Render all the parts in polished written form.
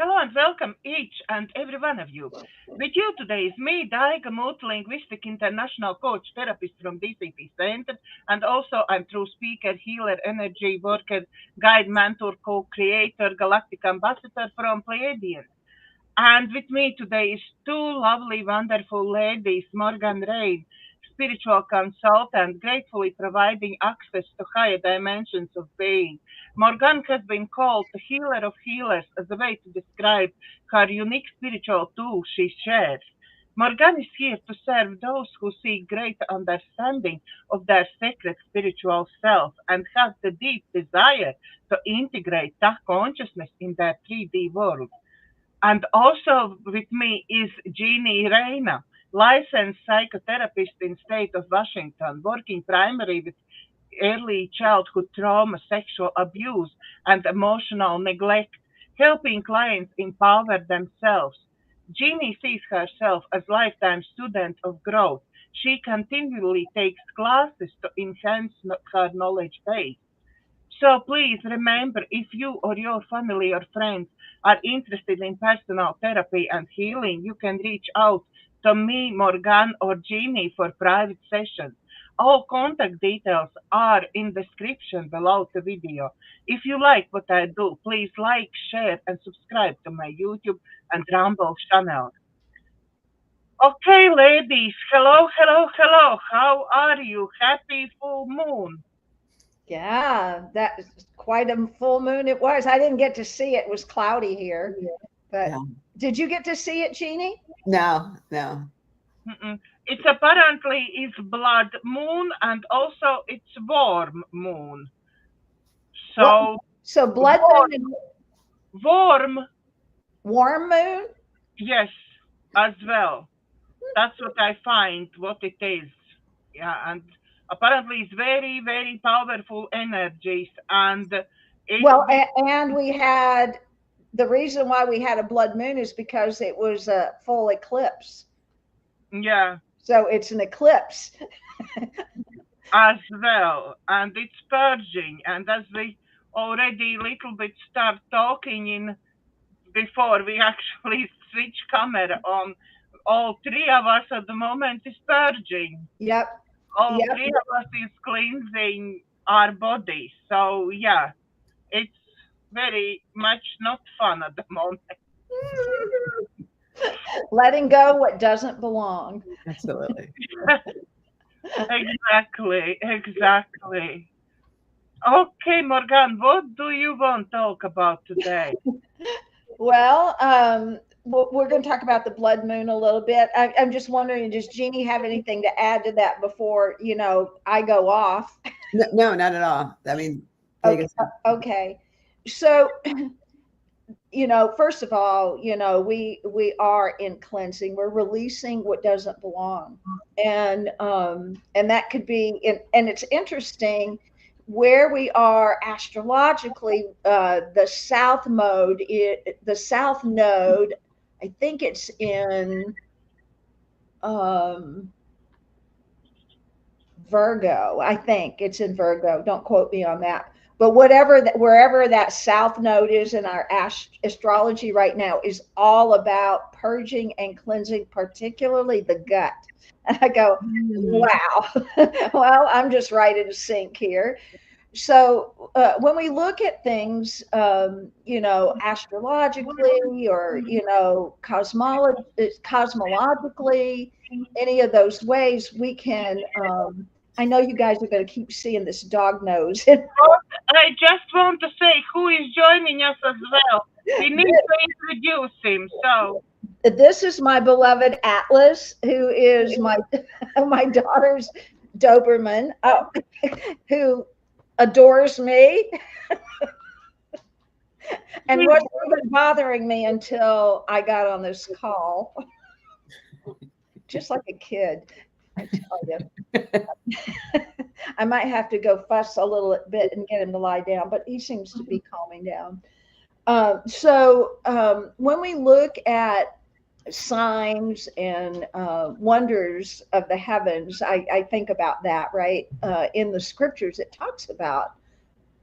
Hello and welcome each and every one of you. With you today is me, Daiga, multilinguistic international coach therapist from DCTcentre, and also I'm true speaker, healer, energy worker, guide, mentor, co-creator, galactic ambassador from Pleiadian. And with me today is two lovely, wonderful ladies, Morganne Rayne, spiritual consultant, gratefully providing access to higher dimensions of being. Morganne has been called the healer of healers as a way to describe her unique spiritual tools she shares. Morganne is here to serve those who seek greater understanding of their sacred spiritual self and have the deep desire to integrate that consciousness in their 3D world. And also with me is Jeannie Rayna, licensed psychotherapist in state of Washington, working primarily with early childhood trauma, sexual abuse, and emotional neglect, helping clients empower themselves. Jeannie sees herself as lifetime student of growth. She continually takes classes to enhance her knowledge base. So please remember, if you or your family or friends are interested in personal therapy and healing, you can reach out to me, Morgan, or Jeannie for private sessions. All contact details are in description below the video. If you like what I do, please like, share, and subscribe to my YouTube and Rumble channel. Okay, ladies, hello, hello, hello. How are you? Happy full moon. Yeah, that is quite a full moon it was. I didn't get to see it. It was cloudy here. But Yeah. did you get to see it, Jeannie? No, no. Mm-mm. It's apparently is blood moon and also it's warm moon. What? So So blood warm, moon and warm, warm moon? yes, as well. That's what I find what it is. Yeah, and apparently it's very, very powerful energies and it Well, we and we had the reason why we had a blood moon is because it was a full eclipse. yeah, So it's an eclipse. as well. And it's purging and as we already little bit start talking in before we actually switch camera on. All three of us at the moment is purging. Yep. All Yep. three of us is cleansing our bodies. So yeah, it's very much not fun at the moment. Letting go what doesn't belong. Absolutely. Exactly, exactly. Okay, Morgan, what do you want to talk about today? Well, we're going to talk about the blood moon a little bit. I'm just wondering, does Jeannie have anything to add to that before, I go off? No, no, not at all. I mean, take Okay. us. Okay. So, first of all, we are in cleansing. We're releasing what doesn't belong. And that could be, and it's interesting where we are astrologically, the south node, I think it's in um, Virgo. I think it's in Virgo. Don't quote me on that. But wherever that south node is in our astrology right now is all about purging and cleansing, particularly the gut. And I go, Mm. wow. Well, I'm just right in sync here. So when we look at things, astrologically or cosmologically, any of those ways, we can. I know you guys are going to keep seeing this dog nose. I just want to say who is joining us as well. We need to introduce him. So, This is my beloved Atlas, who is my daughter's Doberman, who adores me and he's wasn't even bothering me until I got on this call, just like a kid. I tell you, I might have to go fuss a little bit and get him to lie down, but he seems to be calming down. So when we look at signs and wonders of the heavens, I think about that, right? In the scriptures, it talks about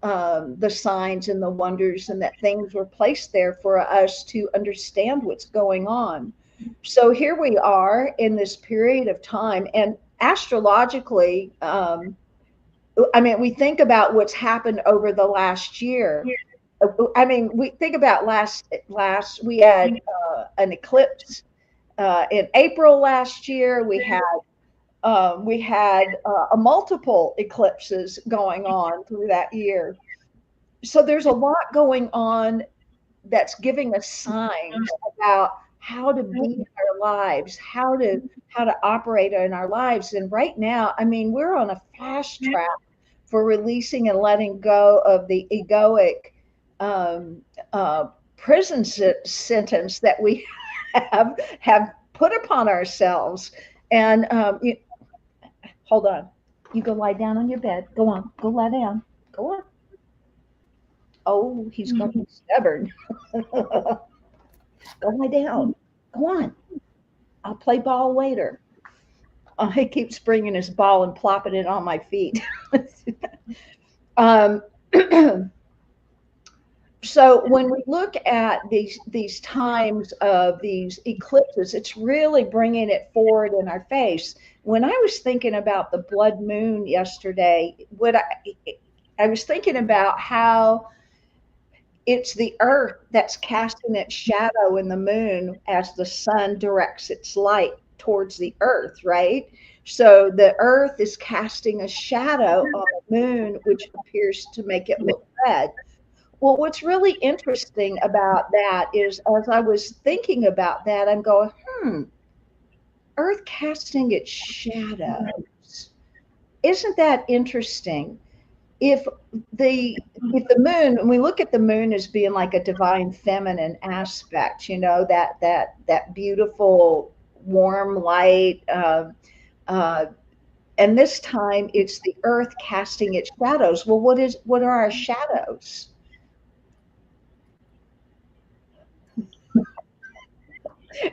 the signs and the wonders, and that things were placed there for us to understand what's going on. So here we are in this period of time, and astrologically, I mean, we think about what's happened over the last year. I mean, we think about last we had an eclipse in April last year. We had a multiple eclipses going on through that year. So there's a lot going on that's giving us signs about how to be in our lives, how to operate in our lives. And right now, I mean, we're on a fast track for releasing and letting go of the egoic prison sentence that we have put upon ourselves. And hold on, you go lie down on your bed. Go on, go lie down. Go on. Oh, he's going to be stubborn. Go lie down. Go on. I'll play ball later. He keeps bringing his ball and plopping it on my feet. So when we look at these times of these eclipses, it's really bringing it forward in our face. When I was thinking about the blood moon yesterday, I was thinking about how it's the earth that's casting its shadow in the moon as the sun directs its light towards the earth, right? So the earth is casting a shadow on the moon, which appears to make it look red. Well, what's really interesting about that is, as I was thinking about that, I'm going, earth casting its shadows. Isn't that interesting? If the moon, when we look at the moon as being like a divine feminine aspect, you know, that beautiful warm light, and this time it's the earth casting its shadows. Well, what are our shadows?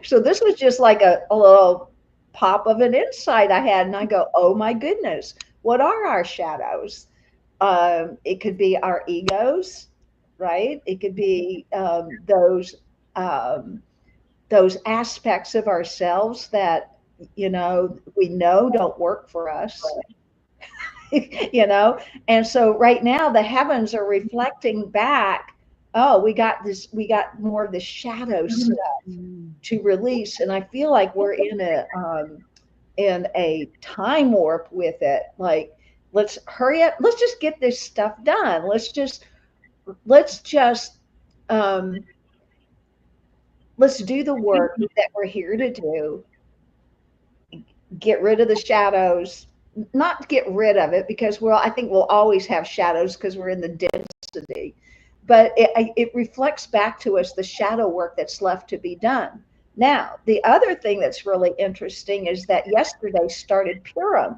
So this was just like a little pop of an insight I had, and I go, oh my goodness, what are our shadows? It could be our egos, right? It could be those aspects of ourselves that, you know, we know don't work for us. You know, and so right now the heavens are reflecting back, oh, we got more of the shadow stuff to release. And I feel like we're in a time warp with it. Like, let's hurry up, let's just get this stuff done. Let's just let's do the work that we're here to do. Get rid of the shadows. Not get rid of it, because I think we'll always have shadows because we're in the density, but it reflects back to us the shadow work that's left to be done. Now, the other thing that's really interesting is that yesterday started Purim.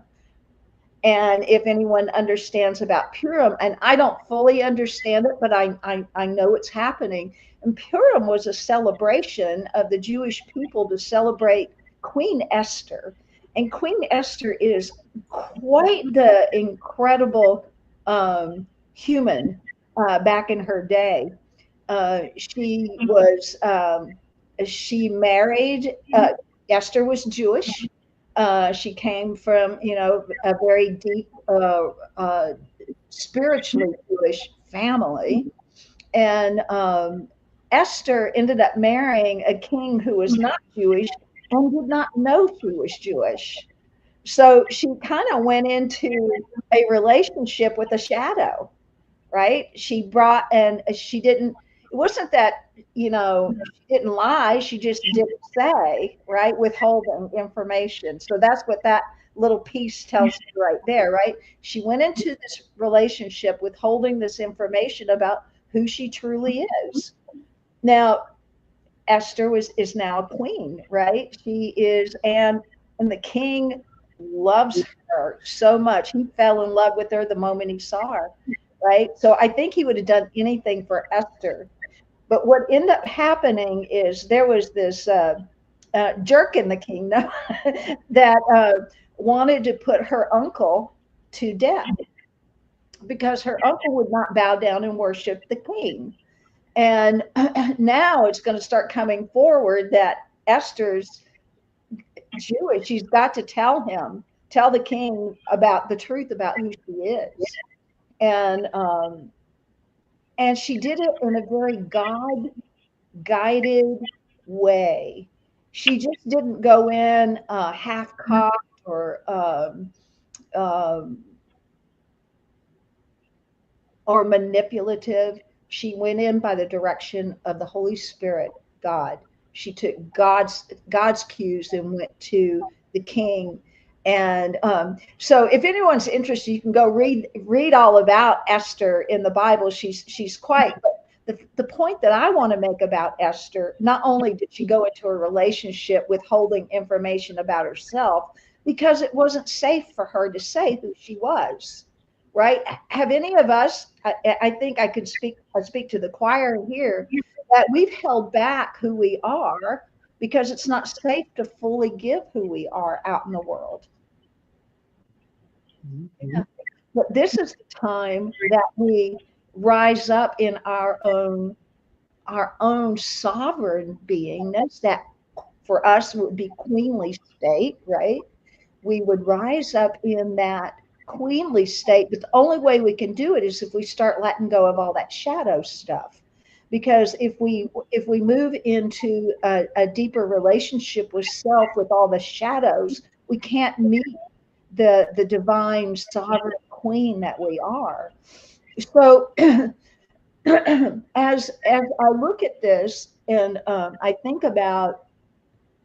And if anyone understands about Purim, and I don't fully understand it, but I know it's happening. And Purim was a celebration of the Jewish people to celebrate Queen Esther. And Queen Esther is quite the incredible human back in her day. She married, Esther was Jewish. She came from, you know, a very deep, spiritually Jewish family. And Esther ended up marrying a king who was not Jewish and did not know she was Jewish. So she kind of went into a relationship with a shadow, right? She brought, and she didn't, it wasn't that, you know, she didn't lie, she just didn't say, right? Withholding information. So that's what that little piece tells you right there, right? She went into this relationship withholding this information about who she truly is. Now, Esther is now a queen, right? She is, and the king loves her so much. He fell in love with her the moment he saw her, right? So I think he would have done anything for Esther. But what ended up happening is there was this jerk in the kingdom that wanted to put her uncle to death. because her uncle would not bow down and worship the king. And now it's going to start coming forward that Esther's Jewish. She's got to tell the king about the truth about who she is. And she did it in a very God guided way. She just didn't go in half cocked um, or manipulative. She went in by the direction of the Holy Spirit, God. She took God's cues and went to the king. And so, if anyone's interested, you can go read all about Esther in the Bible. She's quite. But the point that I want to make about Esther, not only did she go into a relationship withholding information about herself, because it wasn't safe for her to say who she was, right? Have any of us, I think I could speak to the choir here, that we've held back who we are because it's not safe to fully give who we are out in the world. Yeah. But this is the time that we rise up in our own sovereign beingness, that for us would be queenly state, right? We would rise up in that queenly state, but the only way we can do it is if we start letting go of all that shadow stuff. Because if we move into a deeper relationship with self with all the shadows, we can't meet the divine sovereign queen that we are. So as I look at this and I think about,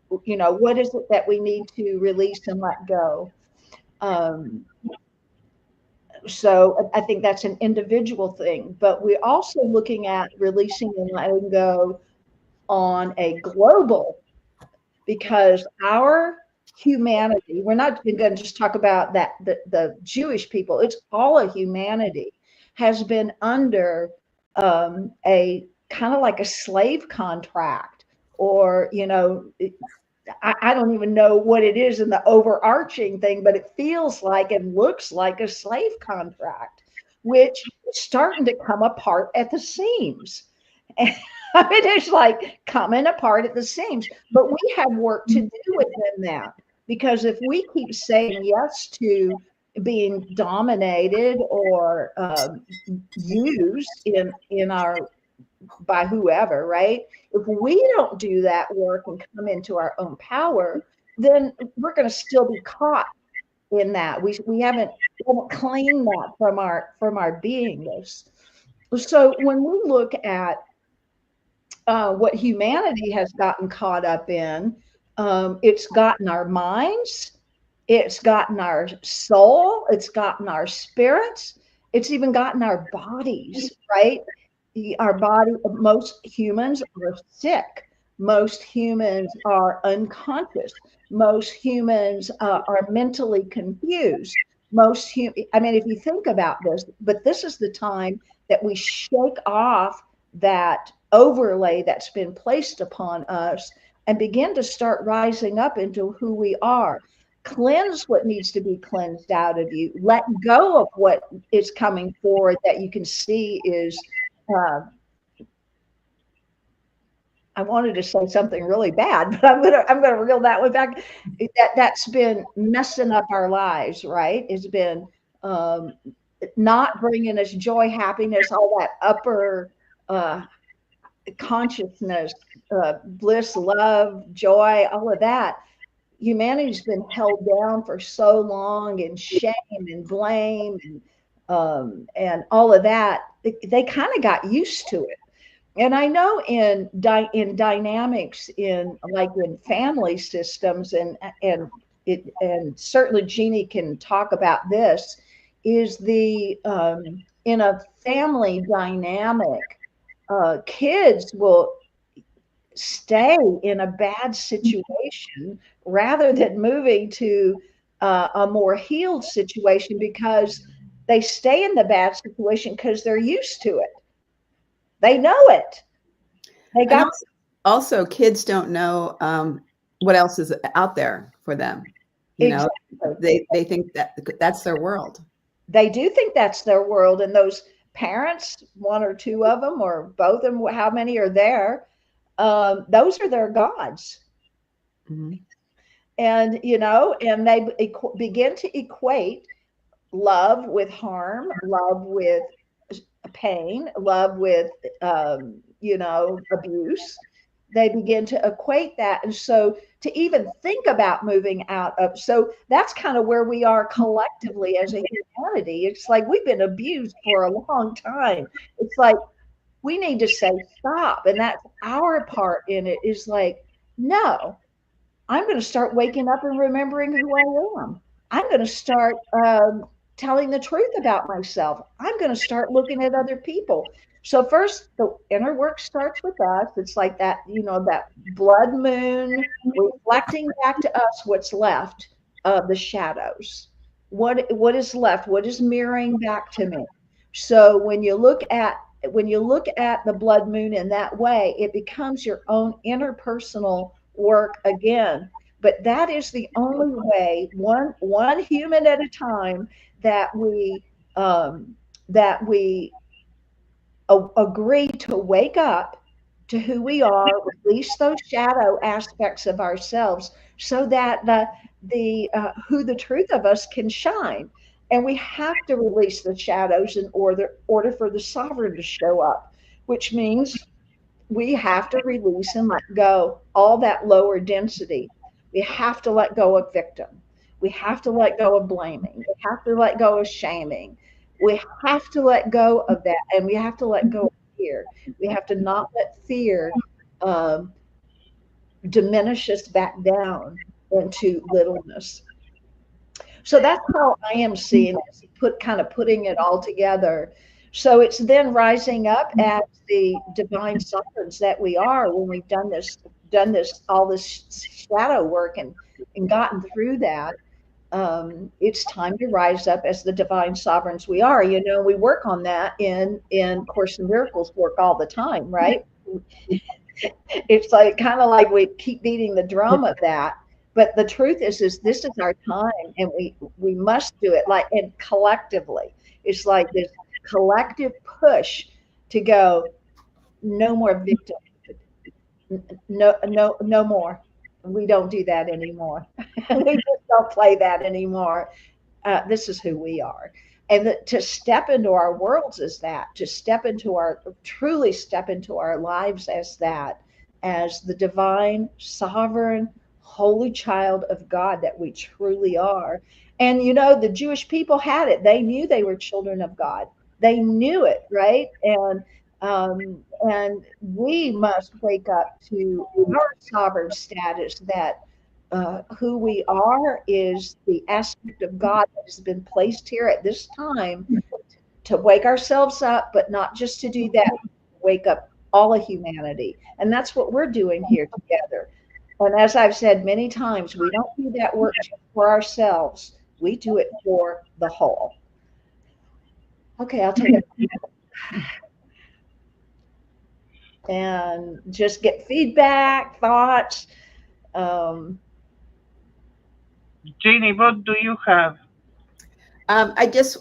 what is it that we need to release and let go? So I think that's an individual thing, but we're also looking at releasing and letting go on a global, because our humanity, we're not going to just talk about that the Jewish people, it's all of humanity has been under a kind of like a slave contract, or I don't even know what it is in the overarching thing, but it feels like and looks like a slave contract, which is starting to come apart at the seams. And I mean, it's like coming apart at the seams, but we have work to do within that, because if we keep saying yes to being dominated or used in our by whoever, right? If we don't do that work and come into our own power, then we're going to still be caught in that. We haven't claimed that from our beingness. So when we look at what humanity has gotten caught up in, it's gotten our minds, it's gotten our soul, it's gotten our spirits, it's even gotten our bodies, right? Our body, most humans are sick. Most humans are unconscious. Most humans are mentally confused. I mean, if you think about this, but this is the time that we shake off that overlay that's been placed upon us and begin to start rising up into who we are. Cleanse what needs to be cleansed out of you. Let go of what is coming forward that you can see is I wanted to say something really bad, but I'm gonna reel that one back. That's been messing up our lives, right? It's been not bringing us joy, happiness, all that upper consciousness, bliss, love, joy, all of that. Humanity's been held down for so long in shame and blame and all of that. They kind of got used to it. And I know in dynamics in family systems and certainly Jeannie can talk about this, is the in a family dynamic, kids will stay in a bad situation rather than moving to a more healed situation, because they stay in the bad situation because they're used to it. They know it. They got also kids don't know what else is out there for them. Exactly. They think that that's their world. they do think that's their world. And those parents, one or two of them, or both of them, how many are there? Those are their gods. Mhm. And, you know, and they begin to equate love with harm, love with pain, love with, you know, abuse. They begin to equate that. And so to even think about moving out of, so that's kind of where we are collectively as a humanity. It's like we've been abused for a long time. It's like we need to say stop. And that's our part in it, is like, no, I'm going to start waking up and remembering who I am. I'm going to start telling the truth about myself. I'm going to start looking at other people. So first, the inner work starts with us. It's like that, you know, that blood moon reflecting back to us what's left of the shadows. What is left? What is mirroring back to me? So when you look at the blood moon in that way, it becomes your own interpersonal work again. But that is the only way, one human at a time, that we agree to wake up to who we are, release those shadow aspects of ourselves, so that the who the truth of us can shine. And we have to release the shadows in order for the sovereign to show up, which means we have to release and let go all that lower density. We have to let go of victim. We have to let go of blaming. We have to let go of shaming. We have to let go of that. And we have to let go of fear. We have to not let fear um, diminish us back down into littleness. So that's how I am seeing it, putting it all together. So it's then rising up as the divine sovereigns that we are when we've all this shadow work and gotten through that. It's time to rise up as the divine sovereigns we are. You know, we work on that in Course in Miracles work all the time, right? It's like kind of like we keep beating the drum of that. But the truth is this is our time, and we must do it, like, and collectively. It's like this collective push to go, no more victim, no more. We don't do that anymore. We just don't play that anymore. This is who we are. And to step into our worlds as that, to truly step into our lives as that, as the divine, sovereign, holy child of God that we truly are. And, you know, the Jewish people had it. They knew they were children of God. They knew it, right? And we must wake up to our sovereign status, that who we are is the aspect of God that has been placed here at this time to wake ourselves up, but not just to do that, wake up all of humanity. And that's what we're doing here together. And as I've said many times, we don't do that work just for ourselves. We do it for the whole. Okay, I'll take it. And just get feedback, thoughts. Jeannie, what do you have? I just,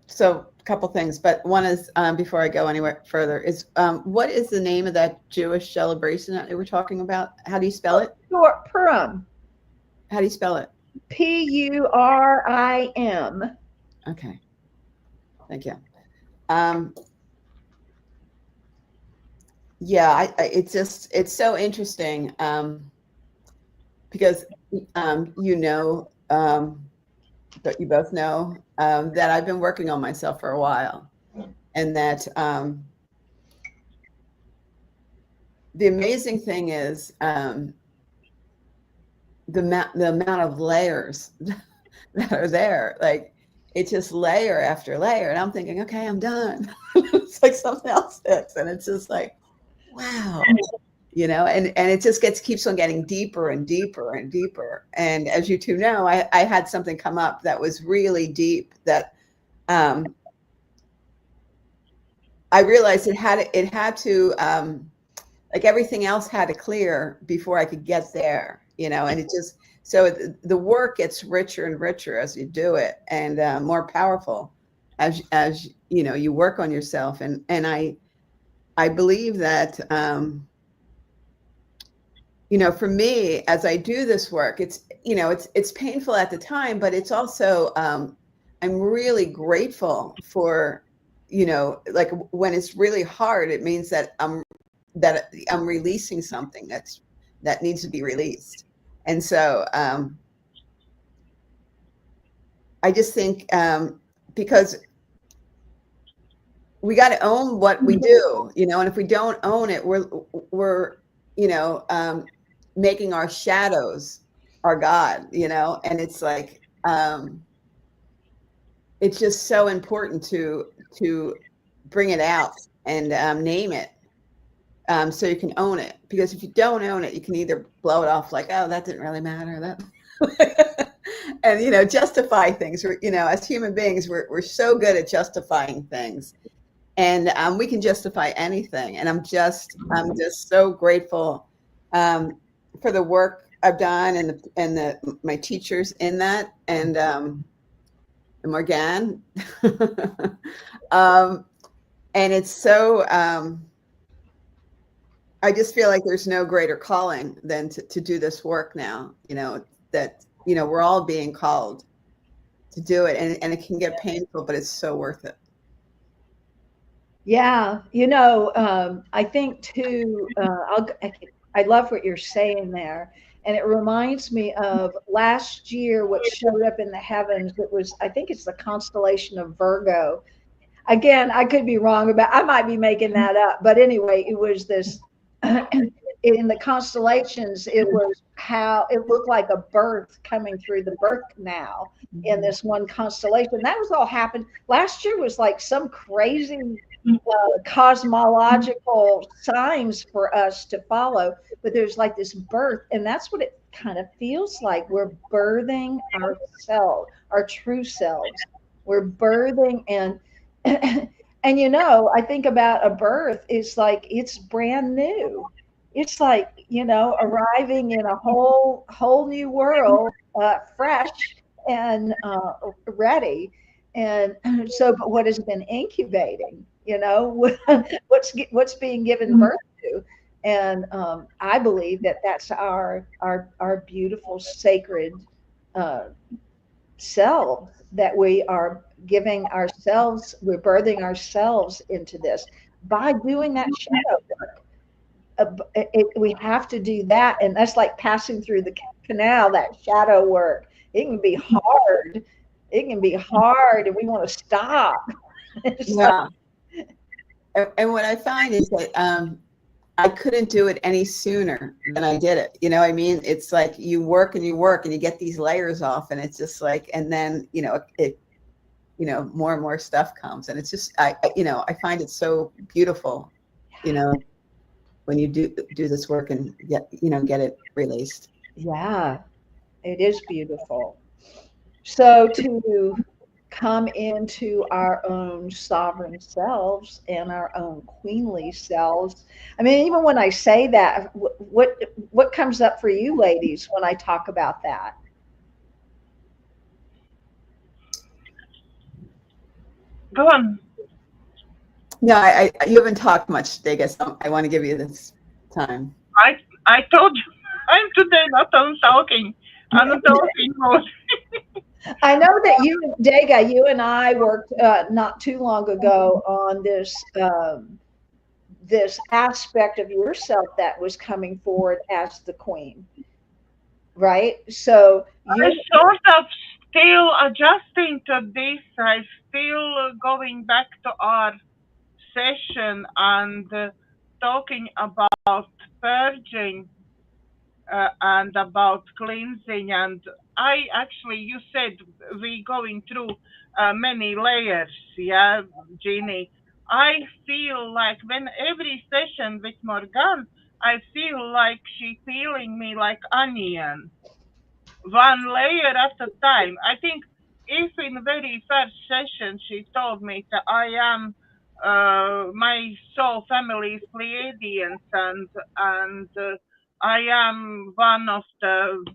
so a couple things, but one is, before I go anywhere further, is what is the name of that Jewish celebration that they were talking about? How do you spell it? Purim. How do you spell it? Purim. Okay. Thank you. Yeah, it's so interesting because, you know, that you both know that I've been working on myself for a while, and that the amazing thing is the amount of layers that are there. Like, it's just layer after layer, and I'm thinking, okay, I'm done. It's like something else hits, and it's just like, wow, you know, and it just keeps on getting deeper and deeper and deeper. And as you two know, I had something come up that was really deep that I realized it had to like everything else had to clear before I could get there. you know, and it just, so the work gets richer and richer as you do it, and more powerful as you know, you work on yourself. And I believe that, you know, for me, as I do this work, it's, you know, it's painful at the time, but it's also, I'm really grateful for, you know, like when it's really hard, it means that I'm releasing something that needs to be released. And so I just think, because we got to own what we do, you know, and if we don't own it, we're, you know, making our shadows our God, you know. And it's like, it's just so important to bring it out and name it, so you can own it. Because if you don't own it, you can either blow it off like, oh, that didn't really matter, that and, you know, justify things. You know, as human beings, we're so good at justifying things, and we can justify anything. And I'm just so grateful for the work I've done, and my teachers in that, and Morganne. And it's so, I just feel like there's no greater calling than to do this work now, you know, that, you know, we're all being called to do it, and it can get painful, but it's so worth it. Yeah, you know, I think too, I love what you're saying there. And it reminds me of last year, what showed up in the heavens. It was, I think it's the constellation of Virgo. Again, I could be wrong about, I might be making that up. But anyway, it was this, in the constellations, it was how it looked like a birth coming through the birth canal in this one constellation. That was all happened. Last year was like some crazy cosmological signs for us to follow, but there's like this birth, and that's what it kind of feels like. We're birthing ourselves, our true selves. We're birthing, and and you know, I think about a birth, it's like it's brand new. It's like, you know, arriving in a whole new world, fresh and ready. And so, but what has been incubating, you know, what's being given birth to. And I believe that that's our beautiful sacred self, that we are giving ourselves, we're birthing ourselves into this by doing that shadow work. We have to do that, and that's like passing through the canal, that shadow work. It can be hard. It can be hard, and we want to stop. Yeah. And what I find is that I couldn't do it any sooner than I did it. You know what I mean? It's like you work and you get these layers off, and it's just like, and then, you know, more and more stuff comes, and it's just, you know, I find it so beautiful, you know, when you do this work and get it released. Yeah, it is beautiful. So to come into our own sovereign selves and our own queenly selves. I mean, even when I say that, what comes up for you ladies when I talk about that? Go on. No, you haven't talked much, Degas. I want to give you this time. I told you, I'm today not on talking. I'm not talking mode. I know that you, Dega, you and I worked not too long ago on this this aspect of yourself that was coming forward as the queen, right? So I'm you, sort of still adjusting to this. I'm still going back to our session and talking about purging and about cleansing. And I actually, you said we going through many layers, yeah, Jeannie. I feel like when every session with Morganne, I feel like she peeling me like onion, one layer at a time. I think if in the very first session she told me that I am my soul family is Pleiadians and I am one of the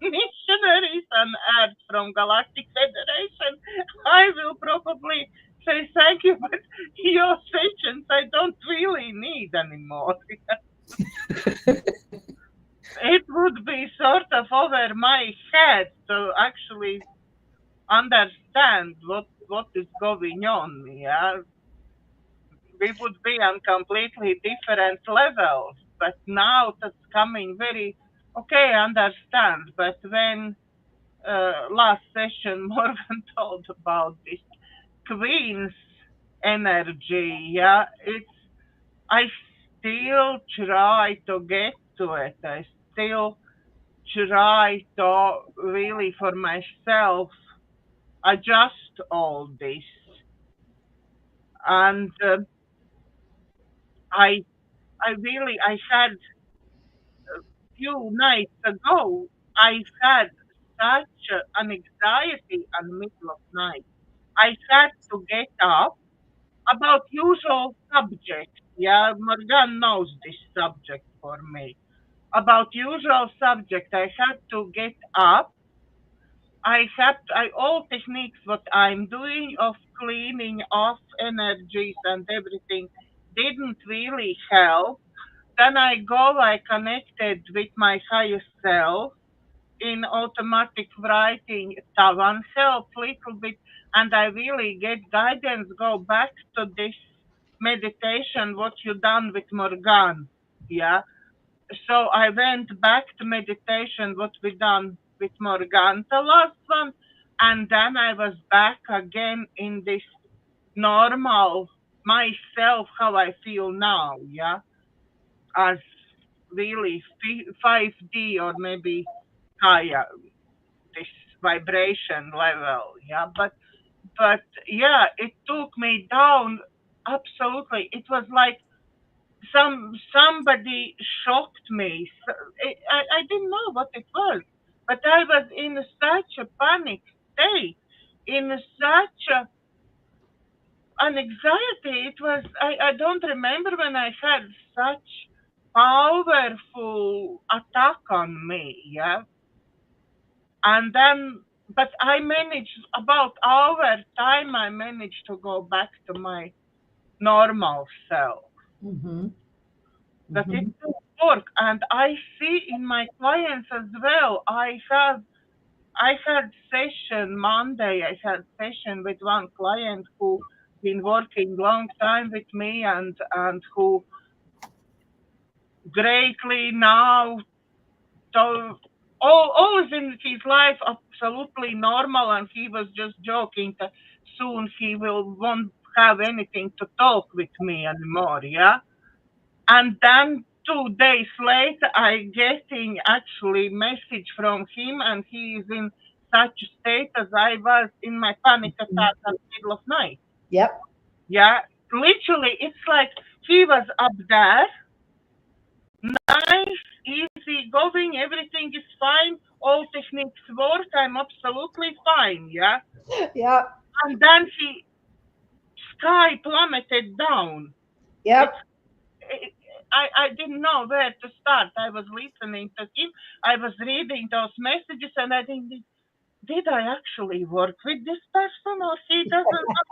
missionaries on Earth from Galactic Federation. I will probably say thank you, but your sessions I don't really need anymore. It would be sort of over my head to actually understand what is going on. Yeah, we would be on completely different levels. But now that's coming very okay. Understand. But when last session Morgan told about this Queen's energy, yeah, I still try to get to it. I still try to really for myself adjust all this. And I I had a few nights ago, I had such an anxiety in the middle of night. I had to get up about usual subject. Yeah, Morgan knows this subject for me. About usual subject, I had to get up. All techniques what I'm doing of cleaning off energies and everything didn't really help. Then I connected with my higher self in automatic writing. That one helped little bit, and I really get guidance. Go back to this meditation. What you done with Morgan? Yeah. So I went back to meditation. What we done with Morgan, the last one, and then I was back again in this normal myself. How I feel now. Yeah, as really 5D or maybe higher, this vibration level. Yeah, but yeah, it took me down. Absolutely, it was like somebody shocked me. I didn't know what it was, but I was in such a panic state, in such an anxiety. It was I don't remember when I had such powerful attack on me. Yeah, and then but I managed about over time. I managed to go back to my normal self. Mm-hmm. But it Mm-hmm. took work, and I see in my clients as well. I had session Monday. I had session with one client who been working long time with me and who greatly now so all is in his life absolutely normal, and he was just joking that soon he will won't have anything to talk with me anymore. Yeah. And then 2 days later, I getting actually message from him, and he is in such a state as I was in my panic attack at the middle of night. Yep. Yeah, literally, it's like he was up there, nice, easy going, everything is fine, all techniques work, I'm absolutely fine. Yeah, Yep. and then he sky plummeted down. It's Yep. I didn't know where to start. I was listening to him. I was reading those messages, and I think, did I actually work with this person, or he doesn't know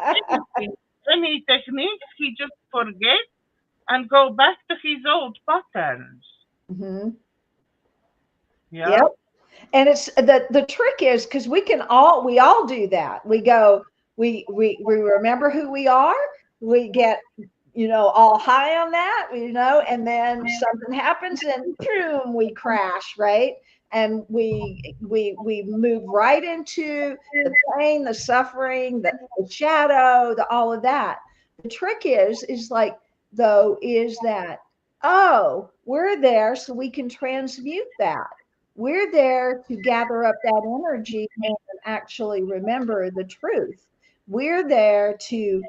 anything? Any techniques, he just forget and go back to his old patterns. Mm-hmm. Yeah. Yep. And it's the trick is because we all do that. We go, we remember who we are, we get, all high on that, and then something happens and boom, we crash, right? And we move right into the pain, the suffering, the shadow, the all of that. The trick is like, though, is that, oh, we're there so we can transmute that. We're there to gather up that energy and actually remember the truth. We're there to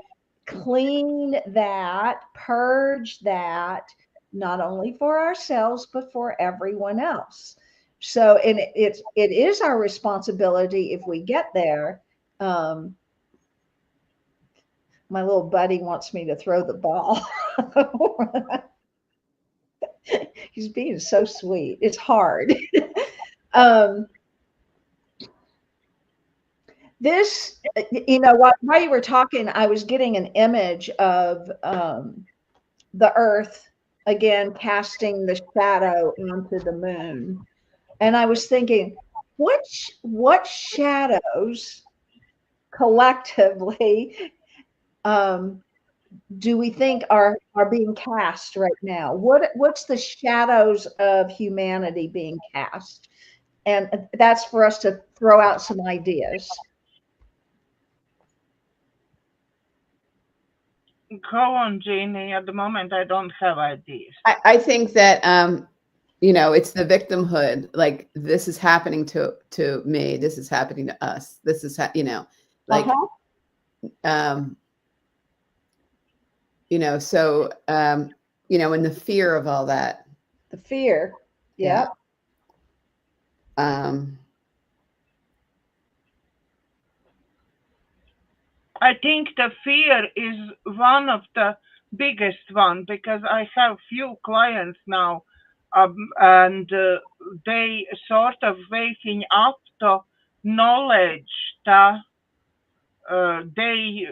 clean that, purge that, not only for ourselves, but for everyone else. So, and it is our responsibility if we get there. Um, my little buddy wants me to throw the ball. He's being so sweet. It's hard. um, this, while you were talking, I was getting an image of the earth again casting the shadow onto the moon, and I was thinking, what shadows collectively do we think are being cast right now? What's the shadows of humanity being cast? And that's for us to throw out some ideas. Go on, Jeannie. At the moment, I don't have ideas. I think that it's the victimhood. Like, this is happening to me. This is happening to us. This is like so in the fear of all that. The fear. Yeah. I think the fear is one of the biggest one, because I have few clients now, and they sort of waking up to knowledge that they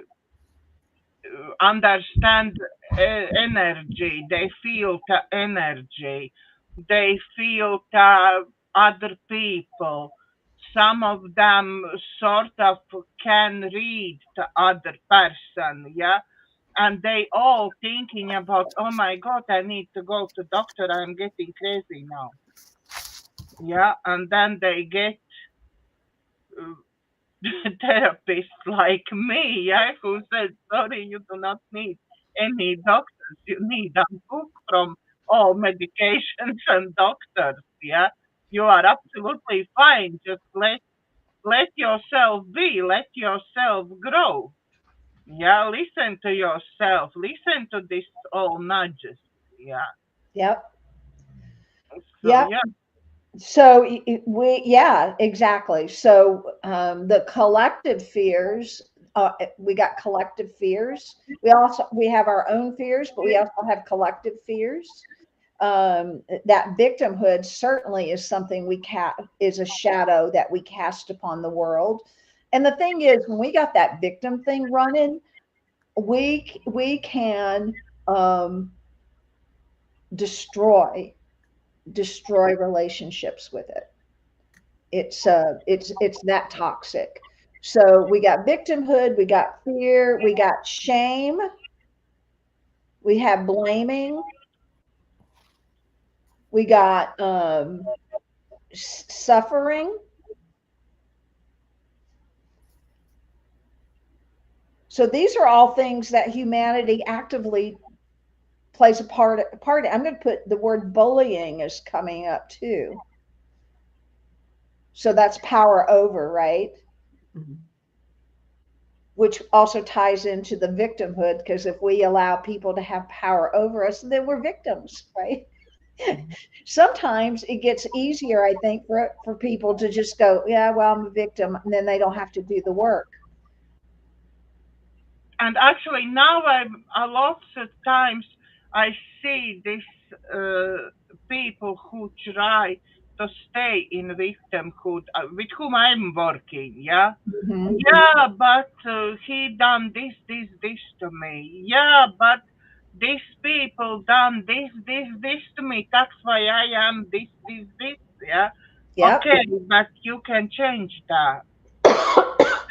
understand energy, they feel the energy, they feel the other people. Some of them sort of can read the other person, yeah, and they all thinking about, oh my God, I need to go to doctor, I'm getting crazy now, yeah, and then they get therapist like me, yeah, who said, sorry, you do not need any doctors, you need a book from all medications and doctors, yeah. You are absolutely fine. Just let yourself be, let yourself grow. Yeah, listen to yourself, listen to this all nudges. Yeah. Yep. So yeah. So exactly. So the collective fears, we got collective fears. We have our own fears, but we also have collective fears. That victimhood certainly is something is a shadow that we cast upon the world. And the thing is, when we got that victim thing running, we can destroy relationships with it. It's that toxic. So we got victimhood, we got fear, we got shame, we have blaming, we got suffering. So these are all things that humanity actively plays a part. I'm going to put the word bullying is coming up too. So that's power over, right? Mm-hmm. Which also ties into the victimhood, because if we allow people to have power over us, then we're victims, right? Mm-hmm. Sometimes it gets easier, I think, for people to just go, yeah, well, I'm a victim, and then they don't have to do the work. And actually now a lot of times I see these people who try to stay in victimhood, with whom I'm working, yeah? Mm-hmm. Yeah, but he done this to me. Yeah, but these people done this to me. That's why I am this, yeah? Yep. Okay, but you can change that.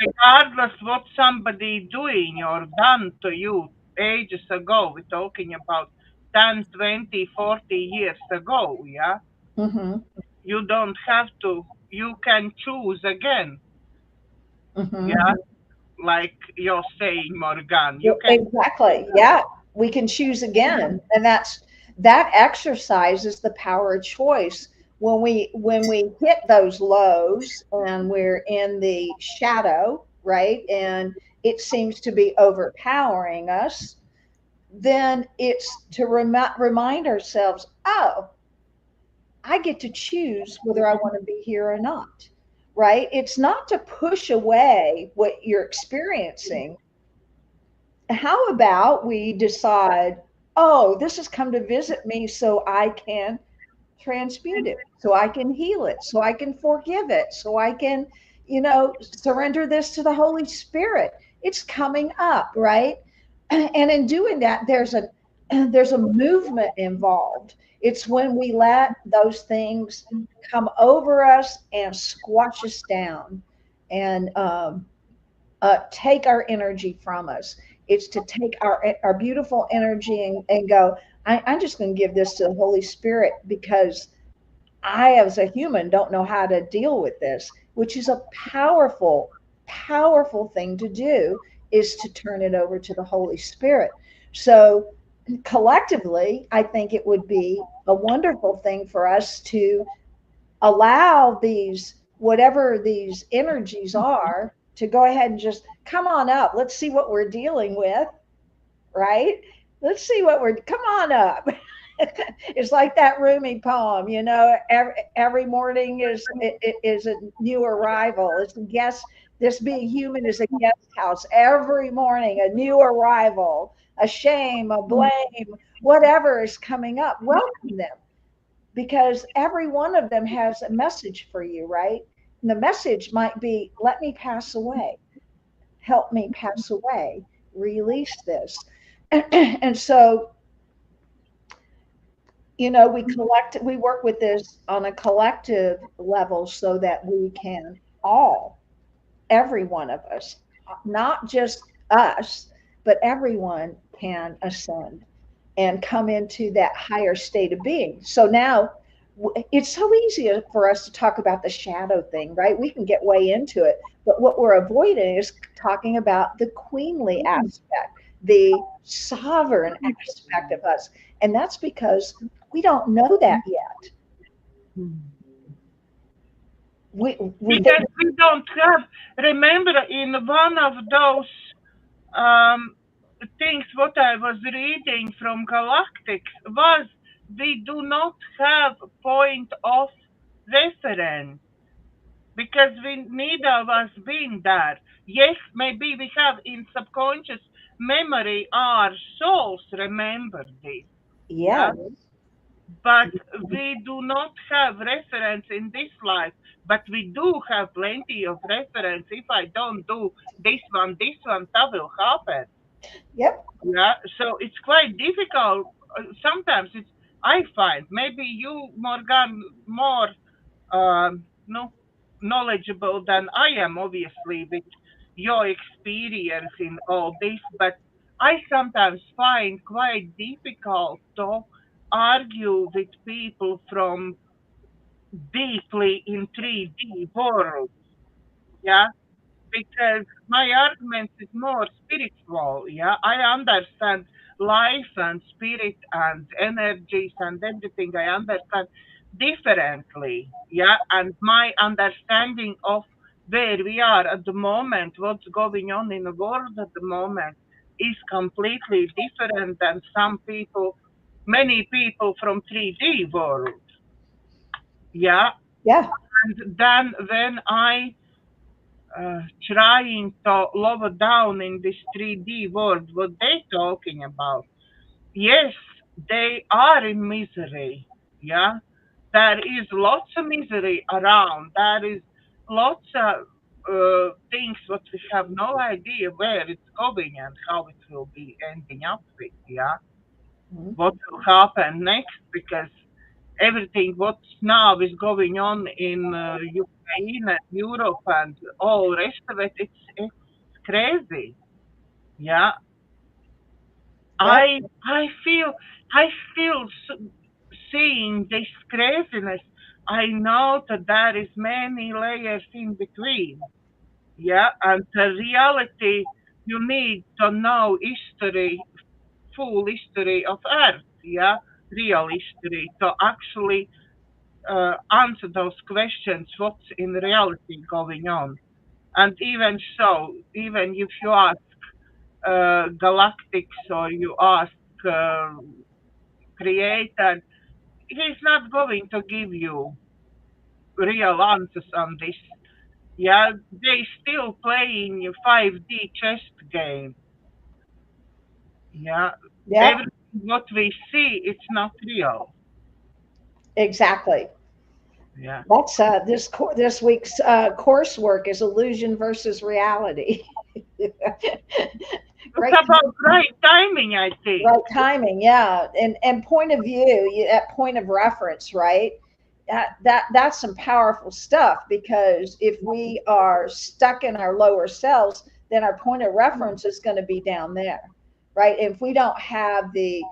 Regardless what somebody doing or done to you ages ago, we're talking about 10, 20, 40 years ago, yeah? Mm-hmm. You don't have to, you can choose again. Mm-hmm. Yeah, like you're saying, Morganne. You can exactly. Yeah, we can choose again. And that exercise is the power of choice. When we hit those lows and we're in the shadow, right, and it seems to be overpowering us, then it's to remind ourselves, oh, I get to choose whether I want to be here or not, right? It's not to push away what you're experiencing. How about we decide, oh, this has come to visit me so I can transmute it, so I can heal it, so I can forgive it, so I can, surrender this to the Holy Spirit. It's coming up, right? And in doing that, there's a movement involved. It's when we let those things come over us and squash us down and take our energy from us. It's to take our beautiful energy and go, I'm just going to give this to the Holy Spirit because I, as a human, don't know how to deal with this, which is a powerful, powerful thing to do, is to turn it over to the Holy Spirit. So collectively, I think it would be a wonderful thing for us to allow these, whatever these energies are, to go ahead and just come on up. Let's see what we're dealing with, right? Let's see what come on up. It's like that Rumi poem, every morning is a new arrival. It's a guest. This being human is a guest house. Every morning, a new arrival, a shame, a blame, whatever is coming up. Welcome them, because every one of them has a message for you, right? And the message might be, let me pass away. Help me pass away. Release this. And so, we work with this on a collective level so that we can every one of us, not just us, but everyone can ascend and come into that higher state of being. So now it's so easy for us to talk about the shadow thing, right? We can get way into it, but what we're avoiding is talking about the queenly aspect, the sovereign aspect of us. And that's because we don't know that yet. Because we don't have, remember, in one of those things what I was reading from Galactics was, we do not have point of reference because we neither of us been there. Yes, maybe we have in subconscious memory, our souls remember this. Yeah. But we do not have reference in this life. But we do have plenty of reference. If I don't do this one, that will happen. Yep. Yeah. So it's quite difficult. Sometimes I find maybe you, Morganne, more no knowledgeable than I am, obviously, with your experience in all this. But I sometimes find quite difficult to argue with people from deeply in 3D world. Yeah, because my argument is more spiritual. Yeah, I understand life and spirit and energies and everything. I understand differently. Yeah, and my understanding of where we are at the moment, what's going on in the world at the moment, is completely different than many people from 3D world. Yeah, Yeah. and then when I trying to lower down in this 3D world, what they talking about. Yes, they are in misery. Yeah, there is lots of misery around. There is lots of things what we have no idea where it's going and how it will be ending up with. Yeah, what will happen next, because everything what's now is going on in Ukraine and Europe and all rest of it, it's crazy. Yeah, Yep. I feel seeing this craziness. I know that there is many layers in between. Yeah, and the reality, you need to know history, full history of Earth. Yeah, real history to actually answer those questions, what's in reality going on. And even so, even if you ask Galactics or you ask uh, Creator, he's not going to give you real answers on this. Yeah, they still playing a 5D chess game. Yeah, Yep. what we see, it's not real. Exactly. Yeah. That's this week's coursework is illusion versus reality. It's Great, about right timing, I think. right timing, yeah, and point of view, that point of reference, right? That's some powerful stuff, because if we are stuck in our lower selves, then our point of reference is going to be down there, right? If we don't have the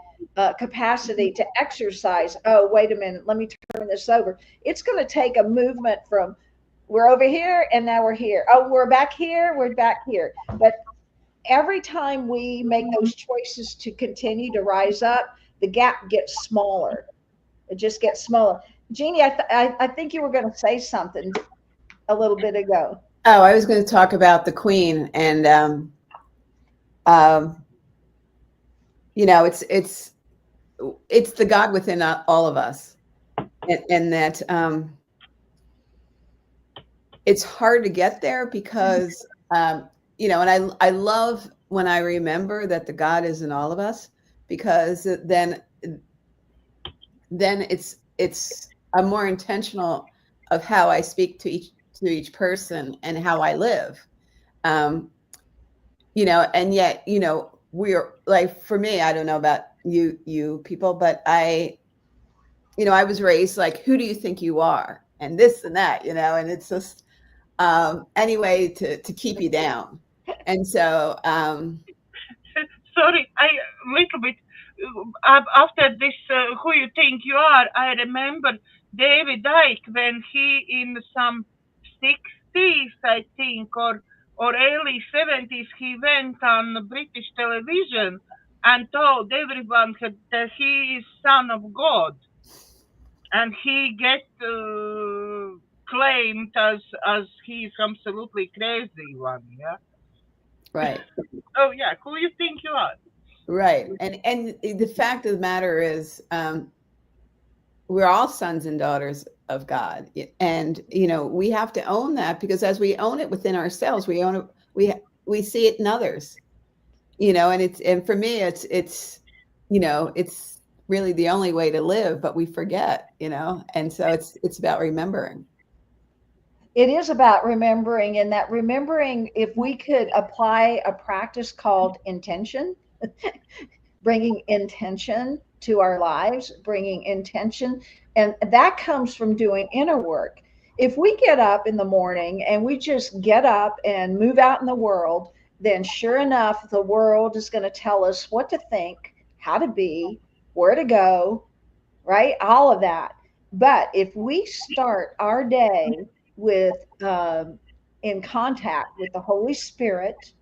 capacity to exercise, oh, wait a minute, let me turn this over. It's going to take a movement from we're over here and now we're here. Oh, we're back here, we're back here. But every time we make those choices to continue to rise up, the gap gets smaller. It just gets smaller. Jeannie, I think you were going to say something a little bit ago. Oh, I was going to talk about the Queen, and you know, it's the God within all of us, and that it's hard to get there because you know, and I love when I remember that the God is in all of us, because then it's I'm more intentional of how I speak to each person and how I live. You know, and yet, you know, we're like, for me, I don't know about you people, but you know, I was raised like, who do you think you are? And this and that, you know, and it's just anyway to keep you down. And so Sorry, I little bit after this. Who you think you are? I remember David Icke when he in some 60s, I think, or early 70s, he went on British television and told everyone that he is son of God, and he get claimed as he's absolutely crazy one. Yeah. right. Oh yeah. Who you think you are? Right. And the fact of the matter is, we're all sons and daughters of God. And, you know, we have to own that, because as we own it within ourselves, we own it, we see it in others, you know, and for me, it's, you know, it's really the only way to live, but we forget, you know, and so it's about remembering. It is about remembering, and that remembering, if we could apply a practice called intention, bringing intention to our lives, bringing intention, and that comes from doing inner work. If we get up in the morning and we just get up and move out in the world, then sure enough, the world is going to tell us what to think, how to be, where to go, right? All of that. But if we start our day with in contact with the Holy Spirit,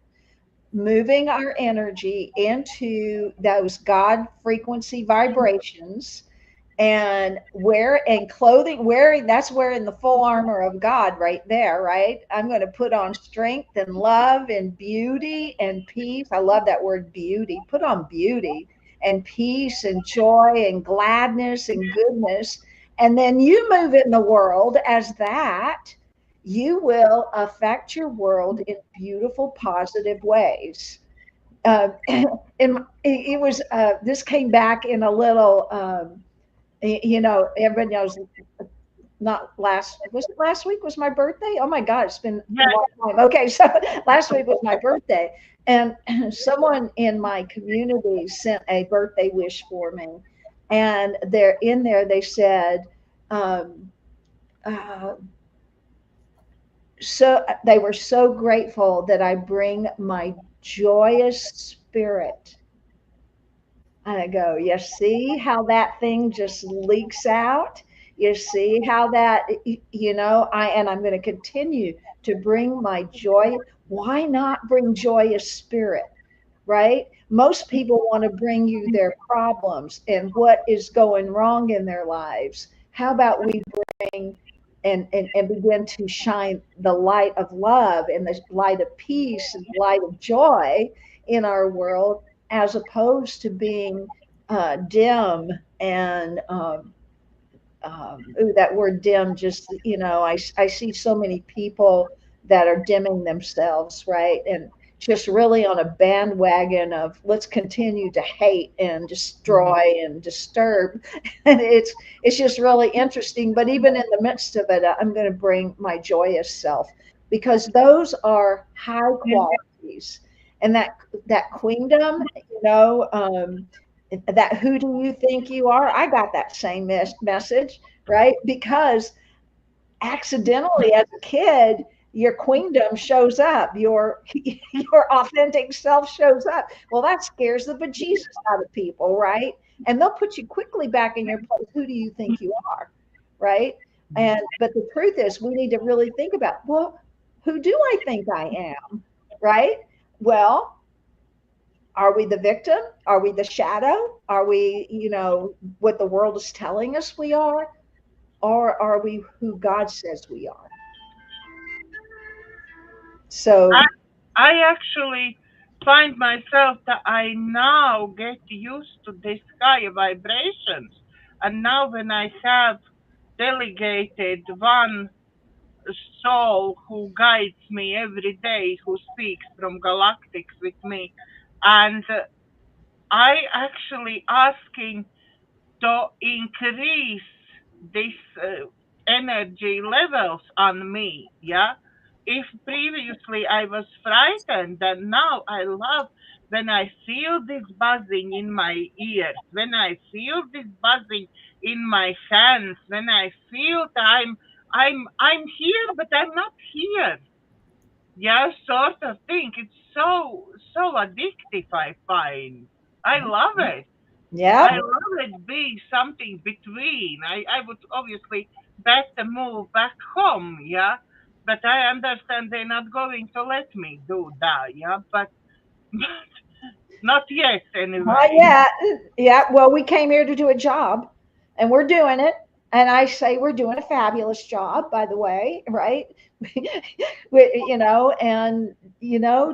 moving our energy into those God frequency vibrations, and wearing, that's wearing the full armor of God right there, right? I'm going to put on strength and love and beauty and peace. I love that word, beauty. Put on beauty and peace and joy and gladness and goodness. And then you move in the world as that. You will affect your world in beautiful, positive ways. And it was this came back in a little you know, everybody knows, not last, was it last week was my birthday? Oh my God, it's been a Yeah. long time. Okay, so last week was my birthday, and someone in my community sent a birthday wish for me, and they're in there, they said, um, uh, so they were so grateful that I bring my joyous spirit. And I go, you see how that thing just leaks out? You see how that, you know, I'm going to continue to bring my joy. Why not bring joyous spirit, right? Most people want to bring you their problems and what is going wrong in their lives. How about we bring and begin to shine the light of love and the light of peace and the light of joy in our world, as opposed to being dim and ooh, that word dim, just, you know, I see so many people that are dimming themselves, right? And just really on a bandwagon of let's continue to hate and destroy and disturb. And it's just really interesting. But even in the midst of it, I'm going to bring my joyous self, because those are high qualities. And that queendom, that who do you think you are? I got that same message, right? Because accidentally as a kid, your queendom shows up, your authentic self shows up. Well, that scares the bejesus out of people, right? And they'll put you quickly back in your place. Who do you think you are, right? And but the truth is, we need to really think about, well, who do I think I am, right? Well, are we the victim? Are we the shadow? Are we, what the world is telling us we are? Or are we who God says we are? So I actually find myself that I now get used to this high vibrations. And now when I have delegated one soul who guides me every day, who speaks from galactics with me, and I actually asking to increase this energy levels on me. Yeah, if previously I was frightened, then now I love when I feel this buzzing in my ears, when I feel this buzzing in my hands, when I feel that I'm here but I'm not here. Yeah, sort of thing. It's so addictive, I find. I love it. yeah, I love it being something between. I would obviously better move back home, yeah. But I understand they're not going to let me do that, yeah. But not yet, not anyway. yet. Yeah, well, we came here to do a job, and we're doing it. And I say we're doing a fabulous job, by the way, right? And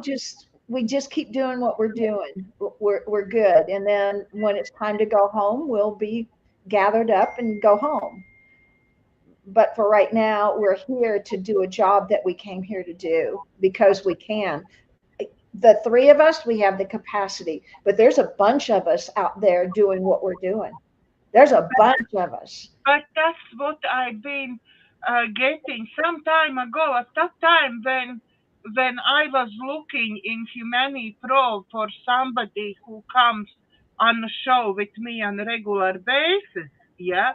just we just keep doing what we're doing. We're good. And then when it's time to go home, we'll be gathered up and go home. But for right now, we're here to do a job that we came here to do because we can. The three of us, we have the capacity, but there's a bunch of us out there doing what we're doing. There's a bunch of us. But that's what I've been getting some time ago. At that time, when I was looking in Humani Pro for somebody who comes on the show with me on a regular basis, yeah,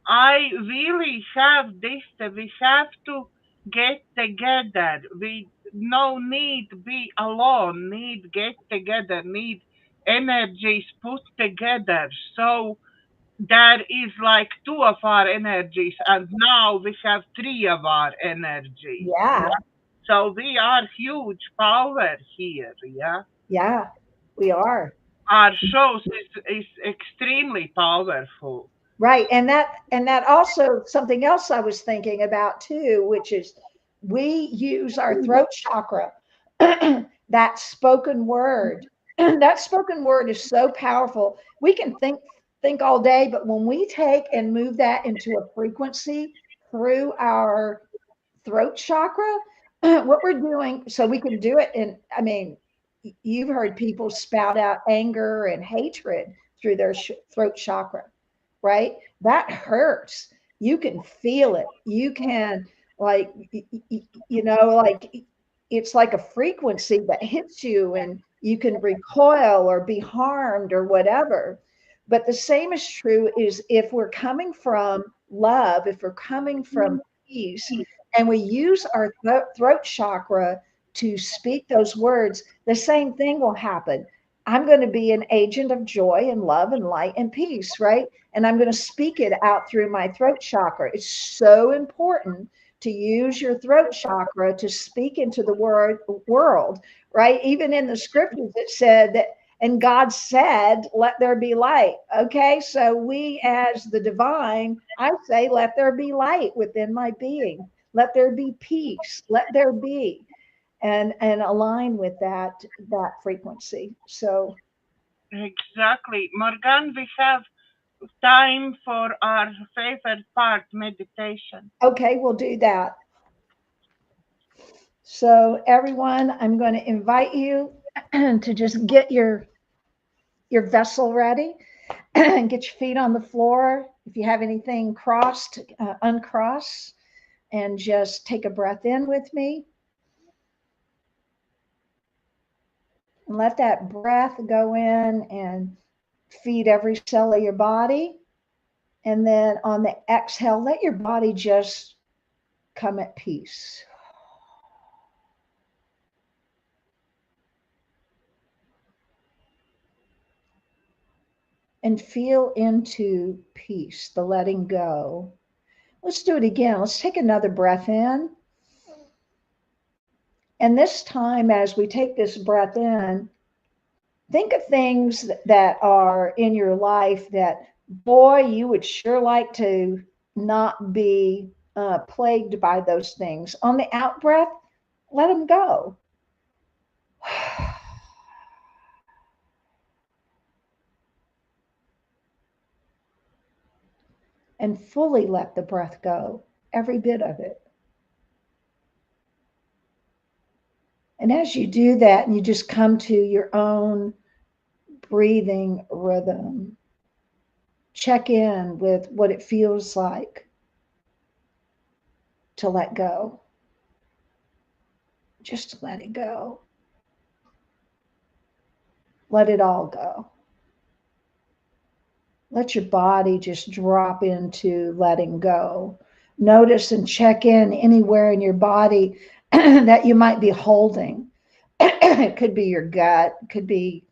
I really have this. We have to get together. We no need be alone. Need get together. Need energies put together. So there is like two of our energies, and now we have three of our energies. Yeah, Yeah. So we are huge power here. Yeah. yeah, we are. Our shows is extremely powerful. Right. And that also something else I was thinking about too, which is we use our throat chakra, that spoken word. That spoken word is so powerful. We can think all day, but when we take and move that into a frequency through our throat chakra, what we're doing, so we can do it. And I mean, you've heard people spout out anger and hatred through their throat chakra, right? That hurts. You can feel it. You can, like, like it's like a frequency that hits you, and you can recoil or be harmed or whatever. But the same is true is if we're coming from love, if we're coming from peace, and we use our throat chakra to speak those words, the same thing will happen. I'm going to be an agent of joy and love and light and peace, right? And I'm going to speak it out through my throat chakra. It's so important to use your throat chakra to speak into the world, right? Even in the scriptures, it said that, and God said, let there be light. Okay, so we as the divine, I say, let there be light within my being. Let there be peace. Let there be. And align with that frequency. So Exactly. Morgan, we have time for our favorite part, meditation. okay, we'll do that. So everyone, I'm going to invite you to just get your vessel ready and get your feet on the floor. If you have anything crossed, uncross, and just take a breath in with me. And let that breath go in and feed every cell of your body. And then on the exhale, let your body just come at peace. And feel into peace, the letting go. Let's do it again. Let's take another breath in. And this time, as we take this breath in, think of things that are in your life that, boy, you would sure like to not be plagued by those things. On the out breath, let them go. And fully let the breath go, every bit of it. And as you do that, and you just come to your own breathing rhythm, check in with what it feels like to let go. Just let it go. Let it all go. Let your body just drop into letting go. Notice and check in anywhere in your body that you might be holding. It could be your gut, it could be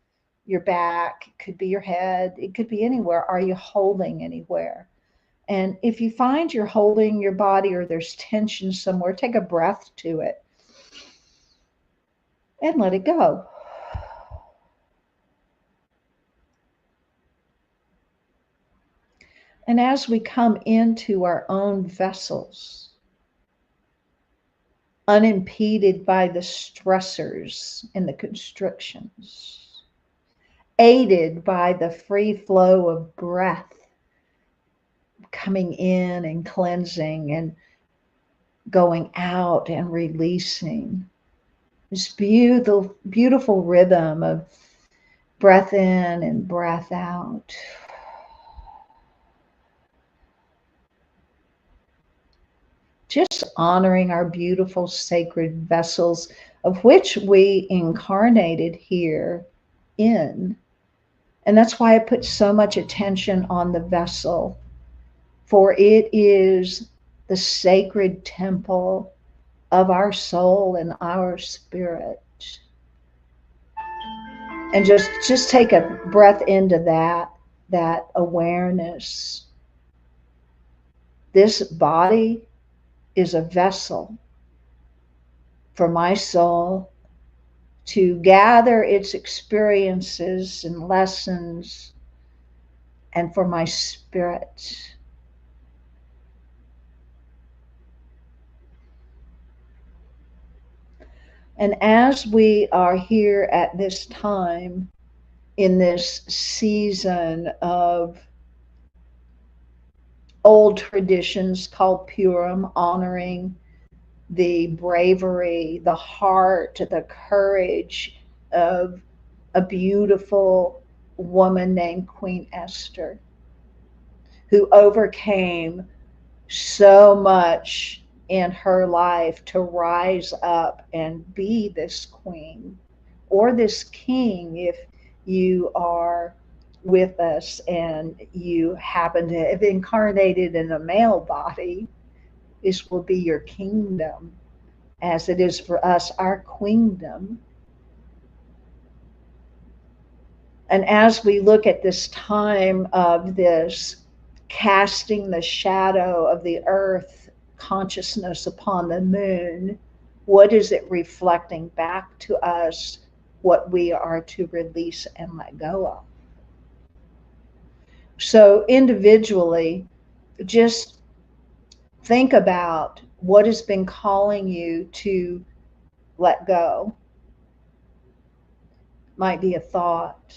your back, it could be your head, it could be anywhere. Are you holding anywhere? And if you find you're holding your body or there's tension somewhere, take a breath to it and let it go. And as we come into our own vessels, unimpeded by the stressors and the constrictions, aided by the free flow of breath coming in and cleansing and going out and releasing, this beautiful, beautiful rhythm of breath in and breath out. Just honoring our beautiful sacred vessels of which we incarnated here in. And that's why I put so much attention on the vessel, for it is the sacred temple of our soul and our spirit. And just take a breath into that awareness. This body is a vessel for my soul to gather its experiences and lessons, and for my spirit and as we are here at this time in this season of old traditions called Purim, honoring the bravery, the heart, the courage of a beautiful woman named Queen Esther, who overcame so much in her life to rise up and be this queen or this king if you are with us and you happen to have incarnated in a male body. This will be your kingdom, as it is for us, our queendom. And as we look at this time of this casting the shadow of the earth consciousness upon the moon, what is it reflecting back to us, what we are to release and let go of? So individually, just think about what has been calling you to let go. Might be a thought,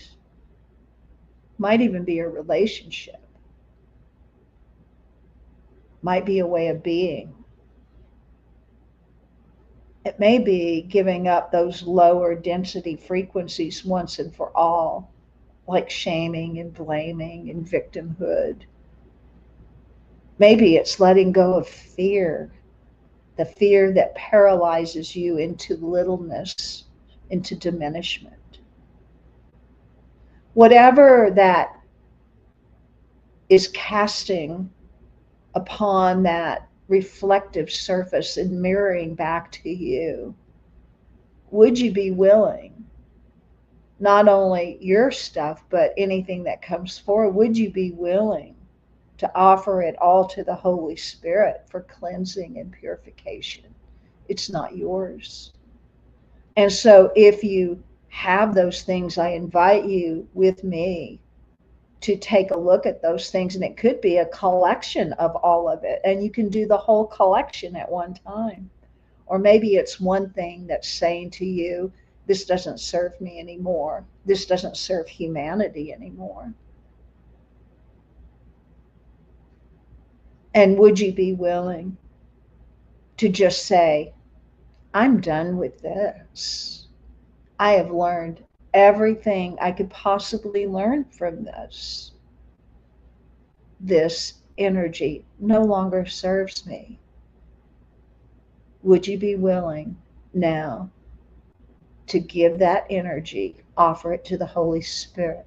might even be a relationship, might be a way of being. It may be giving up those lower density frequencies once and for all, like shaming and blaming and victimhood. Maybe it's letting go of fear, the fear that paralyzes you into littleness, into diminishment. Whatever that is casting upon that reflective surface and mirroring back to you, would you be willing, not only your stuff, but anything that comes forward, would you be willing to offer it all to the Holy Spirit for cleansing and purification? It's not yours. And so if you have those things, I invite you with me to take a look at those things. And it could be a collection of all of it. And you can do the whole collection at one time. Or maybe it's one thing that's saying to you, this doesn't serve me anymore. This doesn't serve humanity anymore. And would you be willing to just say, I'm done with this. I have learned everything I could possibly learn from this. This energy no longer serves me. Would you be willing now to give that energy, offer it to the Holy Spirit?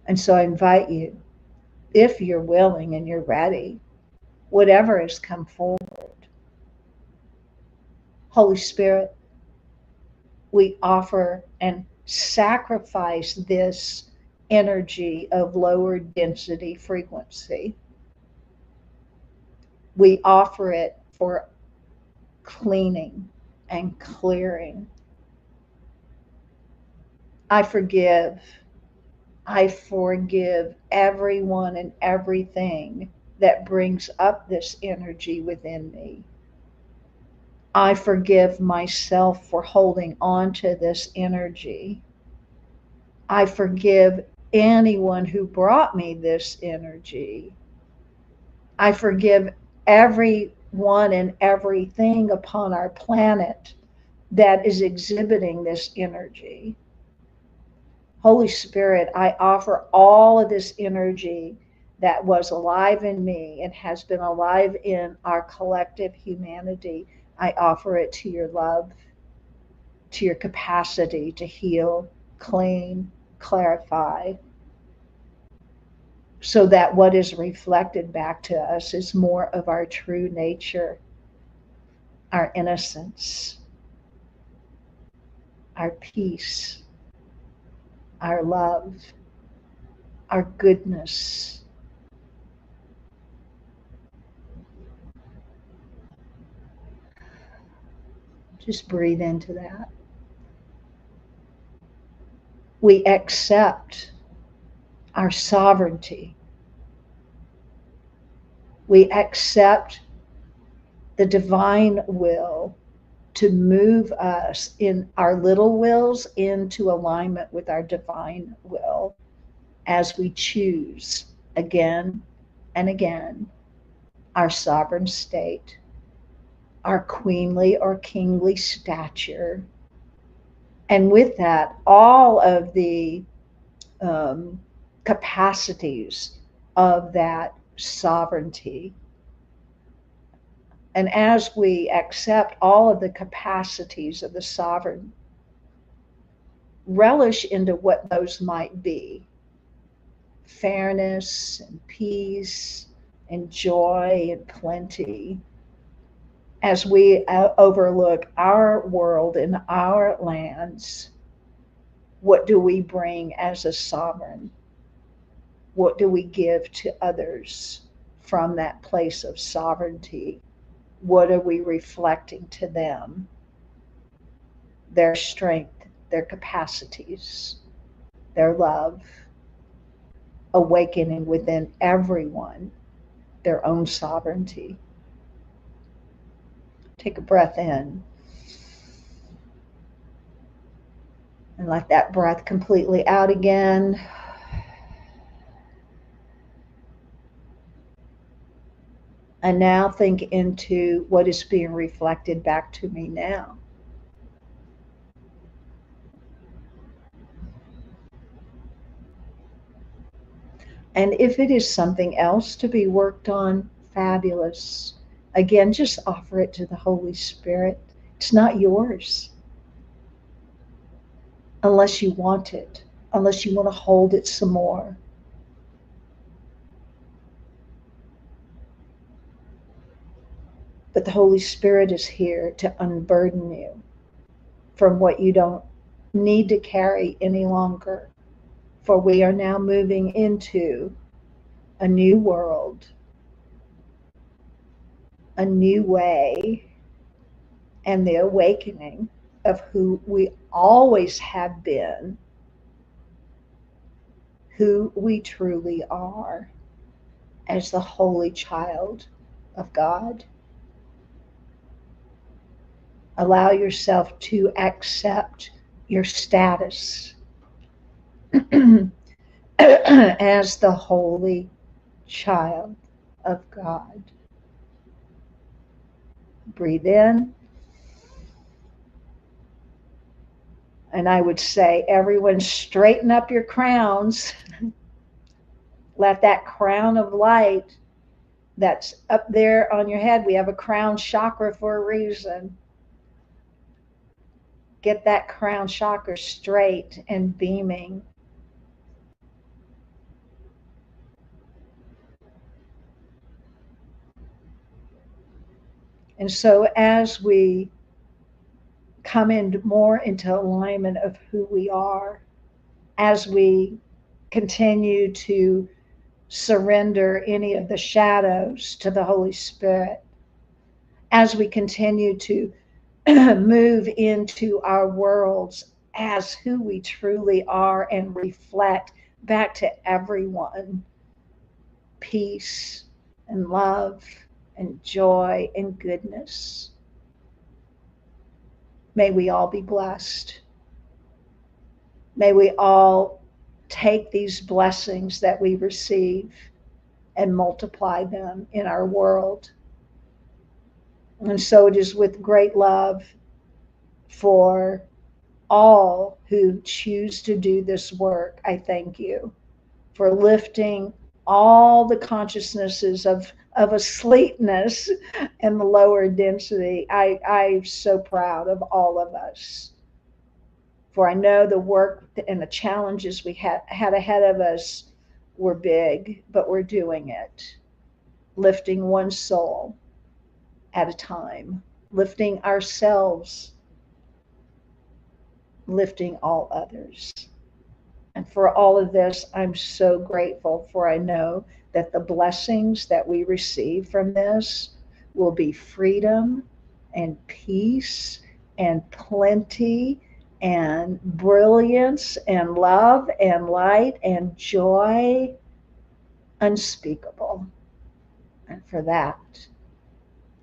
And so I invite you, if you're willing and you're ready, whatever has come forward, Holy Spirit, we offer and sacrifice this energy of lower density frequency. We offer it for cleaning and clearing. I forgive everyone and everything that brings up this energy within me. I forgive myself for holding on to this energy. I forgive anyone who brought me this energy. I forgive everyone and everything upon our planet that is exhibiting this energy. Holy Spirit, I offer all of this energy that was alive in me and has been alive in our collective humanity. I offer it to your love, to your capacity to heal, clean, clarify, so that what is reflected back to us is more of our true nature, our innocence, our peace, our love, our goodness. Just breathe into that. We accept our sovereignty. We accept the divine will to move us in our little wills into alignment with our divine will as we choose again and again our sovereign state, our queenly or kingly stature. And with that, all of the capacities of that sovereignty. And as we accept all of the capacities of the sovereign, relish into what those might be. Fairness and peace and joy and plenty. As we overlook our world and our lands, what do we bring as a sovereign? What do we give to others from that place of sovereignty? What are we reflecting to them? Their strength, their capacities, their love, awakening within everyone their own sovereignty. Take a breath in. And let that breath completely out again. And now think into what is being reflected back to me now. And if it is something else to be worked on, fabulous. Again, just offer it to the Holy Spirit. It's not yours unless you want it, unless you want to hold it some more. But the Holy Spirit is here to unburden you from what you don't need to carry any longer. For we are now moving into a new world, a new way, and the awakening of who we always have been, who we truly are as the holy child of God. Allow yourself to accept your status as the holy child of God. Breathe in. And I would say, everyone straighten up your crowns. Let that crown of light that's up there on your head, we have a crown chakra for a reason. Get that crown chakra straight and beaming. And so as we come in more into alignment of who we are, as we continue to surrender any of the shadows to the Holy Spirit, as we continue to move into our worlds as who we truly are and reflect back to everyone peace and love and joy and goodness. May we all be blessed. May we all take these blessings that we receive and multiply them in our world. And so it is with great love for all who choose to do this work. I thank you for lifting all the consciousnesses of asleepness and the lower density. I'm so proud of all of us. For I know the work and the challenges we had ahead of us were big, but we're doing it. Lifting one soul at a time, lifting ourselves, lifting all others. And for all of this, I'm so grateful, for I know that the blessings that we receive from this will be freedom and peace and plenty and brilliance and love and light and joy unspeakable. And for that,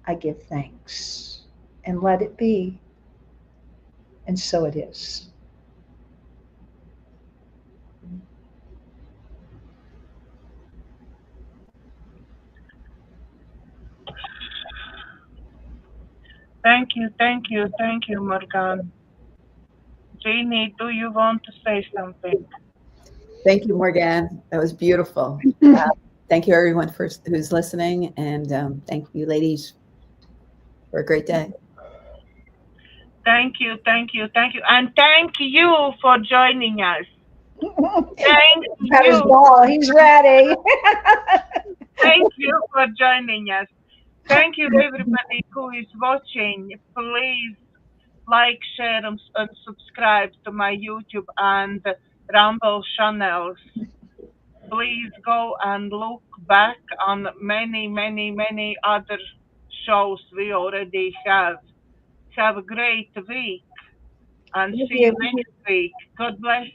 I give thanks and let it be. And so it is. Thank you, thank you, thank you, Morganne. Jeannie, do you want to say something? Thank you, Morganne. That was beautiful. Thank you, everyone, who's listening, and thank you, ladies, for a great day. Thank you, thank you, thank you, and thank you for joining us. Thank Got his you. ball. He's ready. Thank you for joining us. Thank you, everybody who is watching. Please like, share, and subscribe to my YouTube and Rumble channels. Please go and look back on many, many, many other shows we already have. Have a great week and see you next week. God bless.